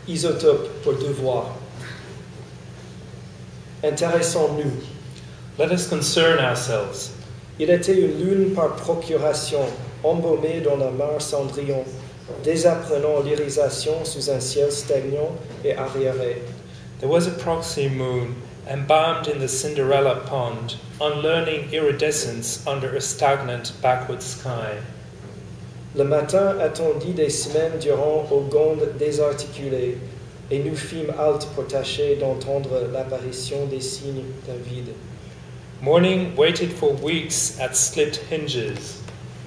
Isotope pour devoir. Intéressons-nous. Let us concern ourselves. Il était une lune par procuration, embaumée dans la mer Cendrillon, désapprenant l'irisation sous un ciel stagnant et arriéré. There was a proxy moon, embalmed in the Cinderella pond, unlearning iridescence under a stagnant backward sky. Le matin attendit des semaines durant aux gondes désarticulées, et nous fîmes halte pour tâcher d'entendre l'apparition des signes d'un vide. Morning waited for weeks at slit hinges,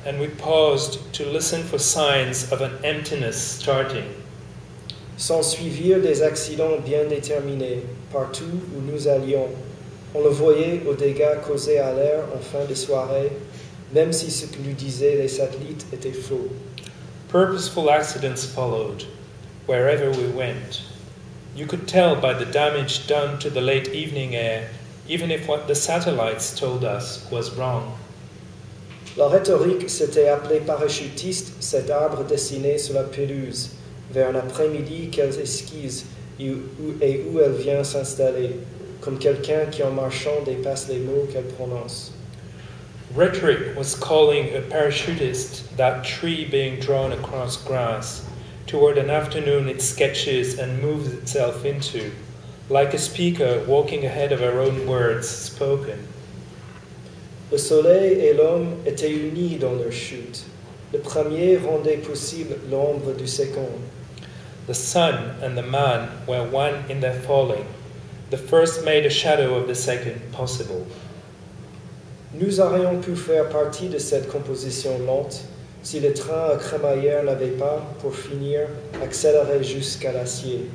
and we paused to listen for signs of an emptiness starting. S'ensuivirent des accidents bien déterminés, partout où nous allions. On le voyait aux dégâts causés à l'air en fin de soirée, même si ce que nous disaient les satellites était faux. Purposeful accidents followed, wherever we went. You could tell by the damage done to the late evening air, even if what the satellites told us was wrong. La rhétorique s'était appelée parachutiste, cet arbre dessiné sur la pelouse, vers un après-midi qu'elle esquisse et où elle vient s'installer, comme quelqu'un qui en marchant dépasse les mots qu'elle prononce. Rhetoric was calling a parachutist that tree being drawn across grass toward an afternoon it sketches and moves itself into, like a speaker walking ahead of her own words spoken. Le soleil et l'homme étaient unis dans leur chute. Le premier rendait possible l'ombre du second. The sun and the man were one in their falling. The first made a shadow of the second possible. Nous aurions pu faire partie de cette composition lente si le train à crémaillère n'avait pas, pour finir, accéléré jusqu'à l'acier.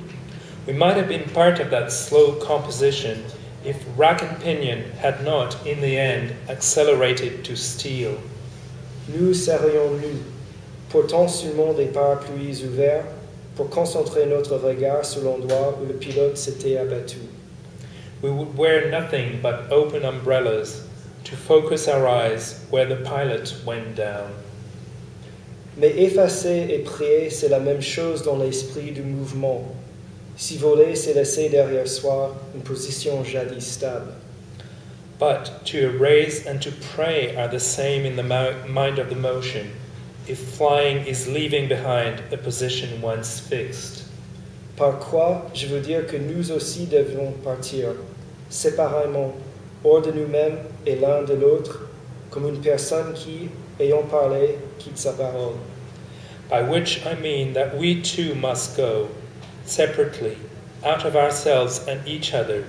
We might have been part of that slow composition if rack and pinion had not, in the end, accelerated to steel. Nous serions nus, portant seulement des parapluies ouverts, pour concentrer notre regard sur l'endroit où le pilote s'était abattu. We would wear nothing but open umbrellas to focus our eyes where the pilot went down. Mais effacer et prier, c'est la même chose dans l'esprit du mouvement. Si voler, c'est laisser derrière soi une position jadis stable. But to erase and to pray are the same in the mind of the motion, if flying is leaving behind a position once fixed. Par quoi, je veux dire que nous aussi devions partir, séparément, hors de nous-mêmes et l'un de l'autre, comme une personne qui, ayant parlé, quitte sa parole. By which I mean that we too must go, separately, out of ourselves and each other,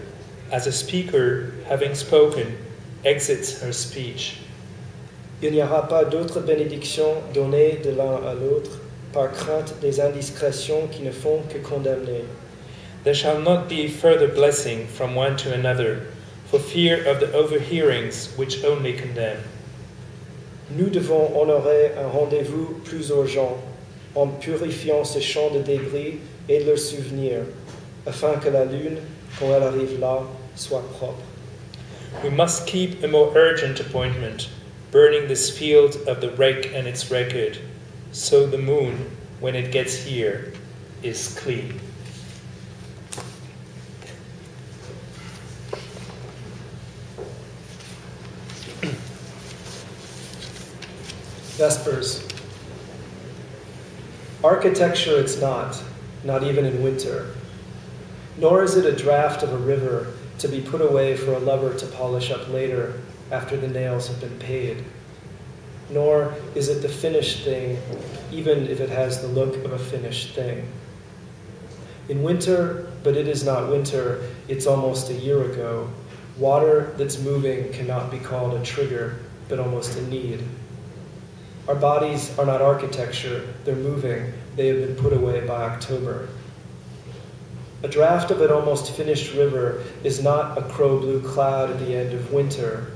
as a speaker, having spoken, exits her speech. Il n'y aura pas d'autre bénédiction donnée de l'un à l'autre, par crainte des indiscrétions qui ne font que condamner. There shall not be further blessing from one to another, for fear of the overhearings which only condemn. Nous devons honorer un rendez-vous plus urgent, en purifiant ce champ de débris et de leurs souvenirs, afin que la lune, quand elle arrive là, soit propre. We must keep a more urgent appointment, burning this field of the wreck and its record, so the moon, when it gets here, is clean. Vespers. Architecture it's not even in winter. Nor is it a draft of a river to be put away for a lover to polish up later after the nails have been paid. Nor is it the finished thing, even if it has the look of a finished thing. In winter, but it is not winter, it's almost a year ago, water that's moving cannot be called a trigger, but almost a need. Our bodies are not architecture, they're moving, they have been put away by October. A draft of an almost finished river is not a crow-blue cloud at the end of winter,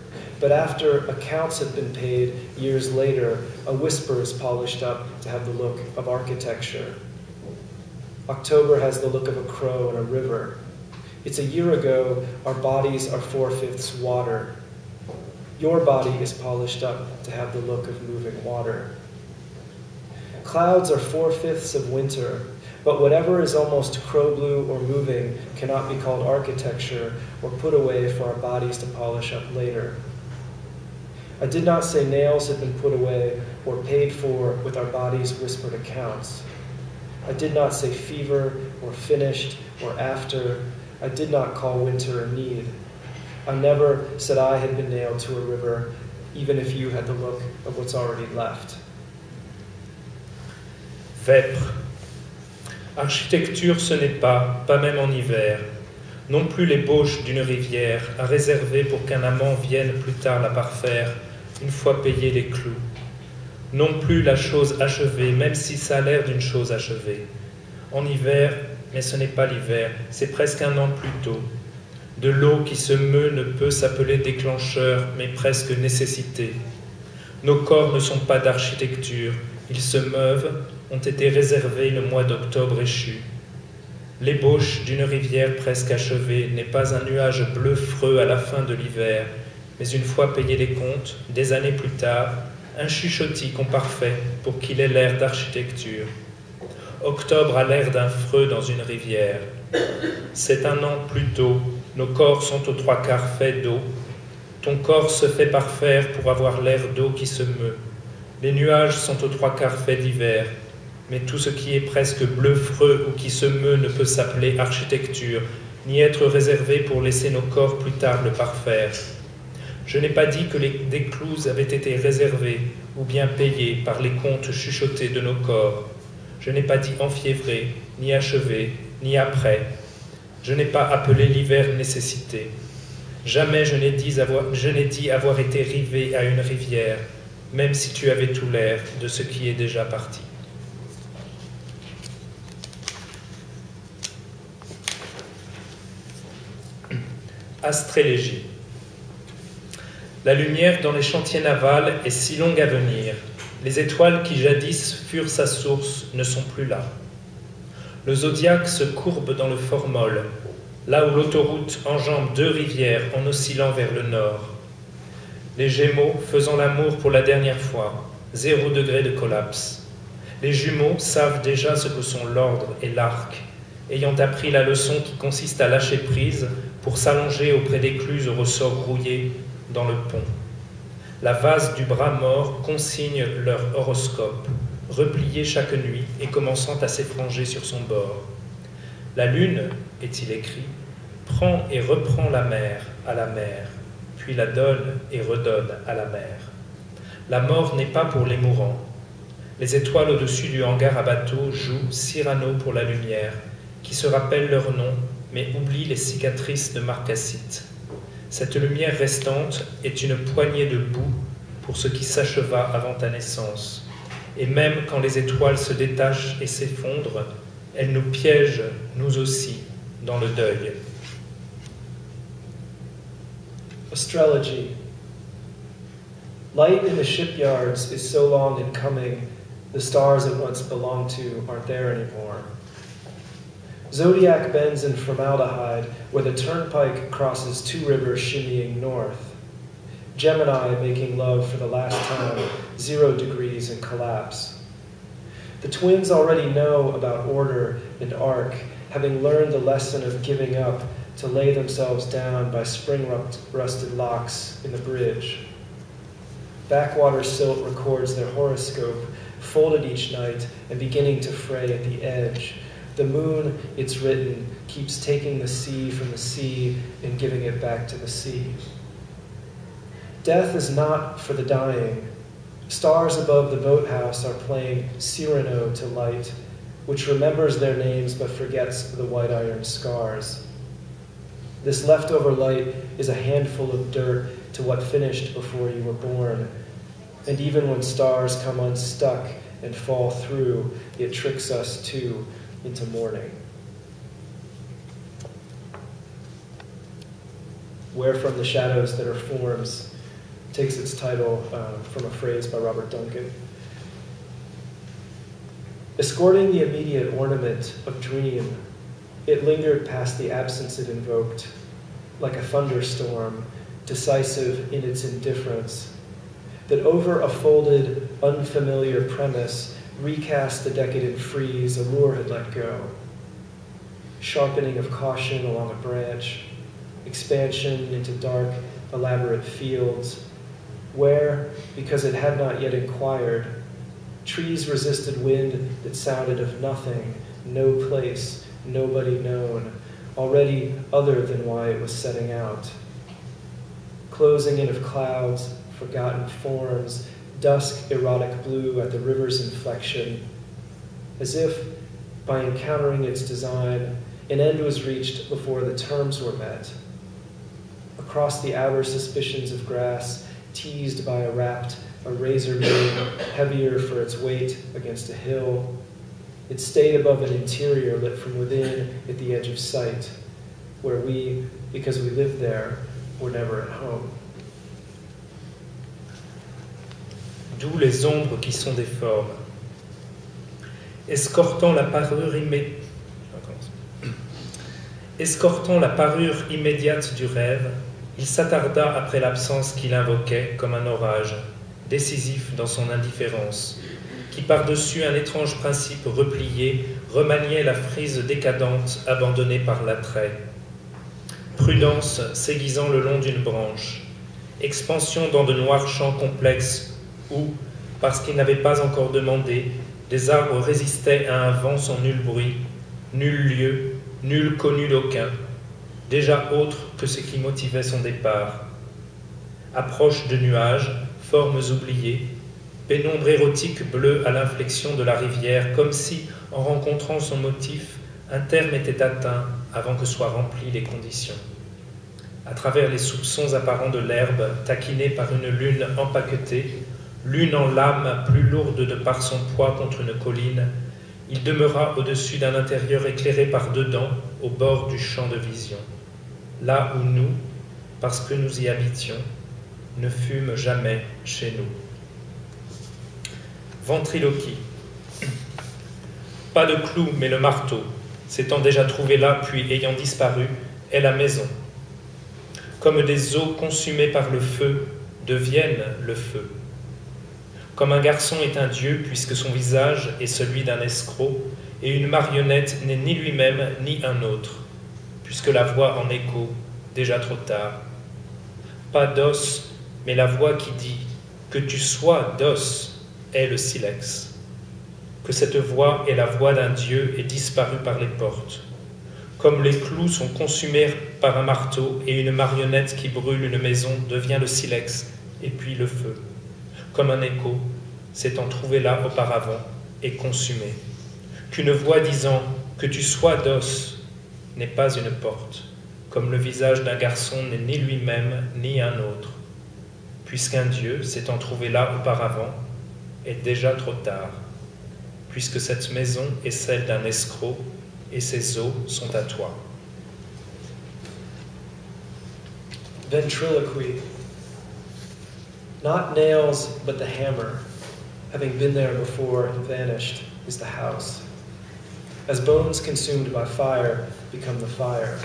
but after accounts have been paid years later, a whisper is polished up to have the look of architecture. October has the look of a crow and a river. It's a year ago, our bodies are 4/5 water. Your body is polished up to have the look of moving water. Clouds are 4/5 of winter, but whatever is almost crow blue or moving cannot be called architecture or put away for our bodies to polish up later. I did not say nails had been put away or paid for with our bodies' whispered accounts. I did not say fever or finished or after. I did not call winter a need. I never said I had been nailed to a river, even if you had the look of what's already left. Vêpres. Architecture, ce n'est pas même en hiver, non plus l'ébauche d'une rivière à réserver pour qu'un amant vienne plus tard la parfaire, une fois payés les clous. Non plus la chose achevée, même si ça a l'air d'une chose achevée. En hiver, mais ce n'est pas l'hiver, c'est presque un an plus tôt. De l'eau qui se meut ne peut s'appeler déclencheur, mais presque nécessité. Nos corps ne sont pas d'architecture, ils se meuvent, ont été réservés le mois d'octobre échu. L'ébauche d'une rivière presque achevée n'est pas un nuage bleu freux à la fin de l'hiver, mais une fois payés les comptes, des années plus tard, un chuchotis parfait pour qu'il ait l'air d'architecture. Octobre a l'air d'un freux dans une rivière. C'est un an plus tôt, nos corps sont aux 3/4 faits d'eau. Ton corps se fait parfaire pour avoir l'air d'eau qui se meut. Les nuages sont aux 3/4 faits d'hiver, mais tout ce qui est presque bleu freux ou qui se meut ne peut s'appeler architecture, ni être réservé pour laisser nos corps plus tard le parfaire. Je n'ai pas dit que les déclouses avaient été réservées ou bien payées par les comptes chuchotés de nos corps. Je n'ai pas dit enfiévré, ni achevé, ni après. Je n'ai pas appelé l'hiver nécessité. Jamais je n'ai dit avoir été rivé à une rivière, même si tu avais tout l'air de ce qui est déjà parti. Astrélégie. La lumière dans les chantiers navals est si longue à venir. Les étoiles qui jadis furent sa source ne sont plus là. Le zodiaque se courbe dans le formol, là où l'autoroute enjambe 2 rivières en oscillant vers le nord. Les Gémeaux faisant l'amour pour la dernière fois, 0 degré de collapse. Les jumeaux savent déjà ce que sont l'ordre et l'arc, ayant appris la leçon qui consiste à lâcher prise pour s'allonger auprès d'écluses au ressort rouillé dans le pont. La vase du bras mort consigne leur horoscope, replié chaque nuit et commençant à s'effranger sur son bord. La lune, est-il écrit, prend et reprend la mer à la mer, puis la donne et redonne à la mer. La mort n'est pas pour les mourants. Les étoiles au-dessus du hangar à bateau jouent Cyrano pour la lumière, qui se rappelle leur nom, mais oublie les cicatrices de marcassite. Cette lumière restante est une poignée de boue pour ce qui s'acheva avant ta naissance. Et même quand les étoiles se détachent et s'effondrent, elles nous piègent, nous aussi, dans le deuil. Astrology. Light in the shipyards is so long in coming, the stars it once belonged to aren't there anymore. Zodiac bends in formaldehyde where the turnpike crosses 2 rivers shimmying north. Gemini making love for the last time, 0 degrees and collapse. The twins already know about order and arc, having learned the lesson of giving up to lay themselves down by spring-rusted locks in the bridge. Backwater silt records their horoscope, folded each night and beginning to fray at the edge. The moon, it's written, keeps taking the sea from the sea and giving it back to the sea. Death is not for the dying. Stars above the boathouse are playing Cyrano to light, which remembers their names but forgets the white iron scars. This leftover light is a handful of dirt to what finished before you were born. And even when stars come unstuck and fall through, it tricks us too into mourning. Where from the shadows that are forms, takes its title from a phrase by Robert Duncan. Escorting the immediate ornament of dream, it lingered past the absence it invoked, like a thunderstorm, decisive in its indifference, that over a folded, unfamiliar premise recast the decadent frieze allure had let go. Sharpening of caution along a branch, expansion into dark, elaborate fields, where, because it had not yet inquired, trees resisted wind that sounded of nothing, no place, nobody known, already other than why it was setting out. Closing in of clouds, forgotten forms, dusk erotic blue at the river's inflection, as if, by encountering its design, an end was reached before the terms were met. Across the outer suspicions of grass, teased by a razor moon, heavier for its weight against a hill, it stayed above an interior lit from within at the edge of sight, where we, because we lived there, were never at home. D'où les ombres qui sont des formes. Escortant la parure immédiate du rêve, il s'attarda après l'absence qu'il invoquait comme un orage, décisif dans son indifférence, qui par-dessus un étrange principe replié remaniait la frise décadente abandonnée par l'attrait. Prudence s'aiguisant le long d'une branche, expansion dans de noirs champs complexes où, parce qu'il n'avait pas encore demandé, des arbres résistaient à un vent sans nul bruit, nul lieu, nul connu d'aucun, déjà autre que ce qui motivait son départ. Approche de nuages, formes oubliées, pénombre érotique bleue à l'inflexion de la rivière, comme si, en rencontrant son motif, un terme était atteint avant que soient remplies les conditions. À travers les soupçons apparents de l'herbe, taquinée par une lune empaquetée, l'une en lame plus lourde de par son poids contre une colline, il demeura au-dessus d'un intérieur éclairé par dedans, au bord du champ de vision, là où nous, parce que nous y habitions, ne fûmes jamais chez nous. Ventriloquie. Pas de clou, mais le marteau, s'étant déjà trouvé là, puis ayant disparu, est la maison. Comme des eaux consumées par le feu deviennent le feu. Comme un garçon est un dieu, puisque son visage est celui d'un escroc, et une marionnette n'est ni lui-même ni un autre, puisque la voix en écho, déjà trop tard. Pas d'os, mais la voix qui dit « que tu sois d'os » est le silex. Que cette voix est la voix d'un dieu est disparue par les portes. Comme les clous sont consumés par un marteau et une marionnette qui brûle une maison devient le silex et puis le feu. Comme un écho, s'étant trouvé là auparavant, est consumé. Qu'une voix disant « que tu sois d'os » n'est pas une porte, comme le visage d'un garçon n'est ni lui-même ni un autre, puisqu'un Dieu, s'étant trouvé là auparavant, est déjà trop tard, puisque cette maison est celle d'un escroc et ses eaux sont à toi. Ventriloquy. Not nails, but the hammer, having been there before and vanished, is the house. As bones consumed by fire become the fire.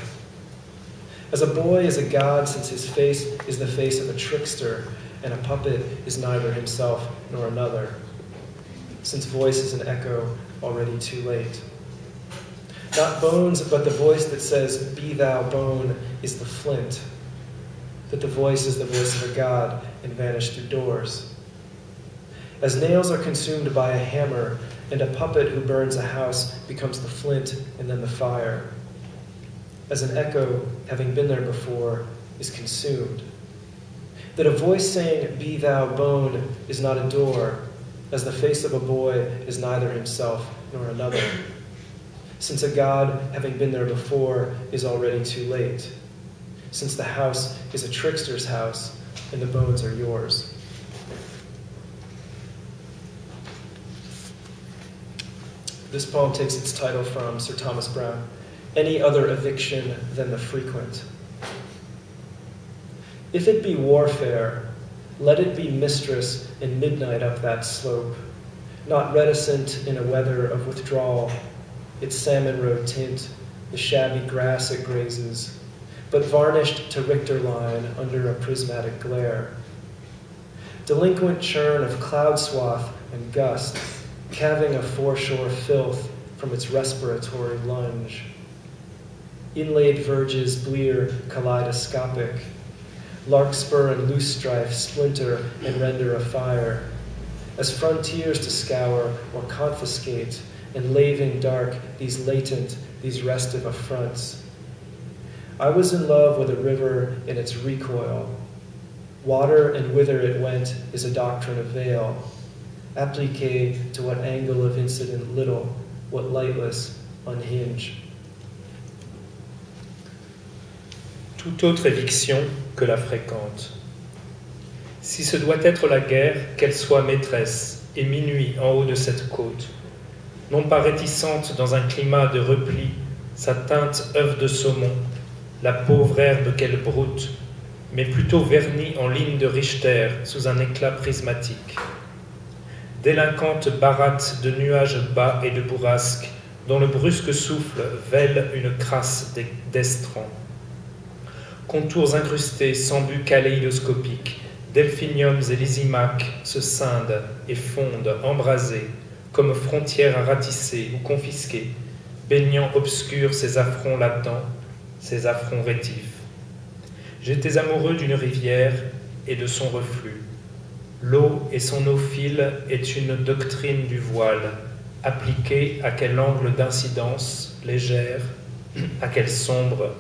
As a boy is a god, since his face is the face of a trickster, and a puppet is neither himself nor another, since voice is an echo already too late. Not bones, but the voice that says, "Be thou bone," is the flint, that the voice is the voice of a god and vanished through doors. As nails are consumed by a hammer, and a puppet who burns a house becomes the flint and then the fire. As an echo, having been there before, is consumed. That a voice saying, "Be thou bone," is not a door, as the face of a boy is neither himself nor another, since a god, having been there before, is already too late, since the house is a trickster's house, and the bones are yours. This poem takes its title from Sir Thomas Browne, "Any Other Eviction Than the Frequent." If it be warfare, Let it be mistress in midnight up that slope, not reticent in a weather of withdrawal, its salmon road tint, the shabby grass it grazes, but varnished to Richter line under a prismatic glare. Delinquent churn of cloud swath and gust, calving a foreshore filth from its respiratory lunge. Inlaid verges blear kaleidoscopic, larkspur and loosestrife splinter and render a fire, as frontiers to scour or confiscate, and laving dark these latent, these restive affronts. I was in love with a river in its recoil. Water and whither it went is a doctrine of veil, appliqué to what angle of incident little, what lightless unhinge. Toute autre éviction que la fréquente. Si ce doit être la guerre, qu'elle soit maîtresse, et minuit en haut de cette côte, non pas réticente dans un climat de repli, sa teinte œuf de saumon, la pauvre herbe qu'elle broute, mais plutôt vernie en ligne de Richter sous un éclat prismatique. Délinquante baratte de nuages bas et de bourrasques, dont le brusque souffle vèle une crasse d'estran. Contours incrustés, sans but kaléidoscopiques, delphiniums et lysimaques se scindent et fondent, embrasés, comme frontières à ratisser ou confisquer, baignant obscurs ces affronts latents, ces affronts rétifs. J'étais amoureux d'une rivière et de son reflux. L'eau et son eau file est une doctrine du voile, appliquée à quel angle d'incidence légère, à quel sombre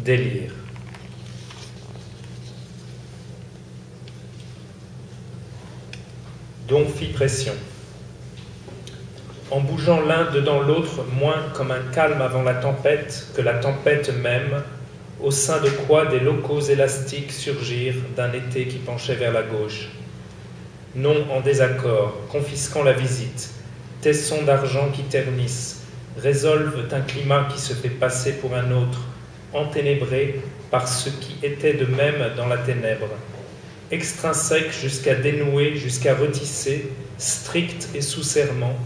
délire. Dont fit pression. En bougeant l'un dedans l'autre, moins comme un calme avant la tempête que la tempête même, au sein de quoi des locaux élastiques surgirent d'un été qui penchait vers la gauche. Non en désaccord, confisquant la visite, tessons d'argent qui ternissent, résolvent un climat qui se fait passer pour un autre, enténébré par ce qui était de même dans la ténèbre. Extrinsèque jusqu'à dénouer, jusqu'à retisser, strict et sous serment,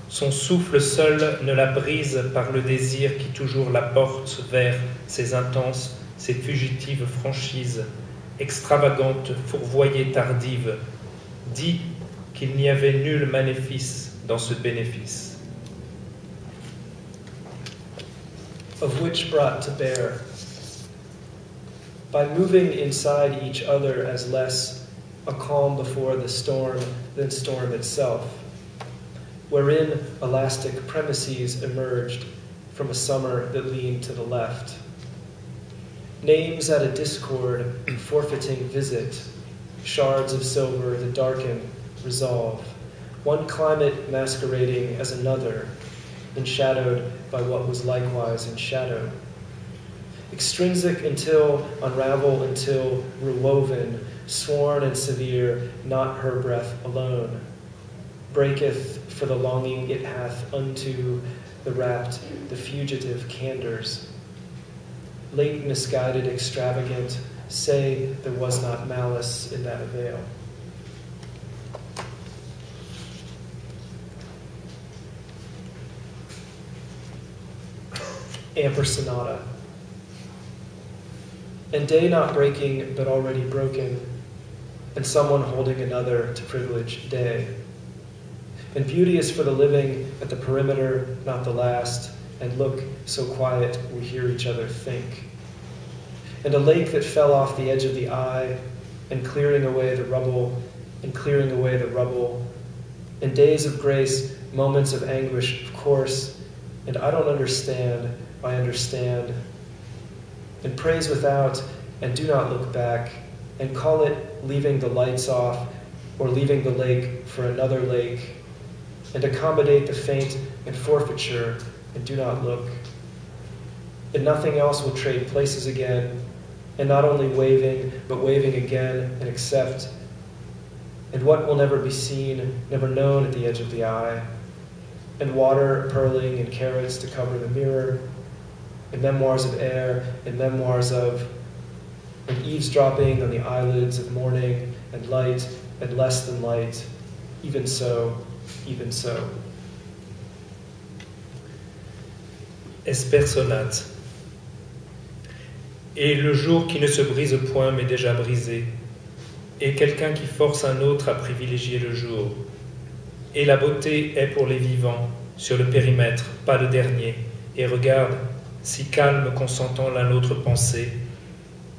son souffle seul ne la brise par le désir qui toujours la porte vers ses intenses, ses fugitives franchises, extravagantes, fourvoyées, tardives, dit qu'il n'y avait nul maléfice dans ce bénéfice. Of which brought to bear, by moving inside each other as less a calm before the storm than storm itself, wherein elastic premises emerged from a summer that leaned to the left. Names at a discord, forfeiting visit, shards of silver that darken, resolve, one climate masquerading as another, enshadowed by what was likewise in shadow. Extrinsic until, unravel until, rewoven, sworn and severe, not her breath alone, breaketh for the longing it hath unto the rapt, the fugitive candors. Late misguided, extravagant, say there was not malice in that veil. Amper Sonata. And day not breaking, but already broken, and someone holding another to privilege day. And beauty is for the living at the perimeter, not the last, and look so quiet we hear each other think. And a lake that fell off the edge of the eye, and clearing away the rubble, and clearing away the rubble, and days of grace, moments of anguish, of course, and I don't understand, I understand. And praise without, and do not look back, and call it leaving the lights off, or leaving the lake for another lake, and accommodate the faint and forfeiture, and do not look. And nothing else will trade places again, and not only waving, but waving again, and accept. And what will never be seen, never known at the edge of the eye, and water purling and carrots to cover the mirror, and memoirs of air, and memoirs of, and eavesdropping on the eyelids of morning, and light, and less than light, even so, even so. Espersonat. Et le jour qui ne se brise point m'est déjà brisé, et quelqu'un qui force un autre à privilégier le jour. Et la beauté est pour les vivants, sur le périmètre, pas le dernier, et regarde, si calme consentant l'un l'autre pensée,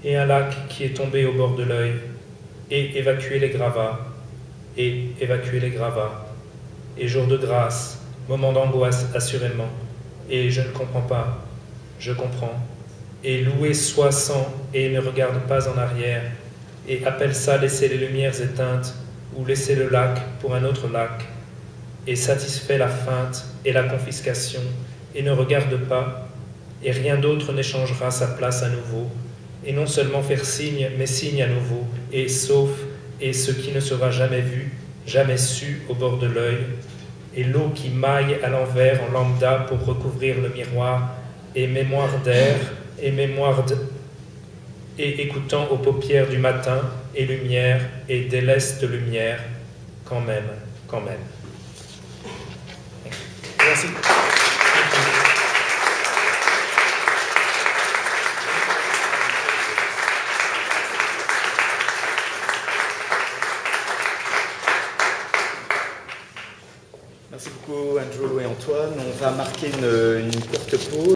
et un lac qui est tombé au bord de l'œil, et évacuer les gravats, et évacuer les gravats, et jour de grâce, moment d'angoisse assurément, et je ne comprends pas, je comprends, et loué soit sans, et ne regarde pas en arrière, et appelle ça laisser les lumières éteintes, ou laisser le lac pour un autre lac, et satisfait la feinte et la confiscation, et ne regarde pas, et rien d'autre n'échangera sa place à nouveau, et non seulement faire signe, mais signe à nouveau, et sauf, et ce qui ne sera jamais vu, jamais su au bord de l'œil, et l'eau qui maille à l'envers en lambda pour recouvrir le miroir, et mémoire d'air, et et écoutant aux paupières du matin, et lumière, et déleste lumière, quand même, quand même. Merci. Merci beaucoup Andrew et Antoine. On va marquer une courte pause.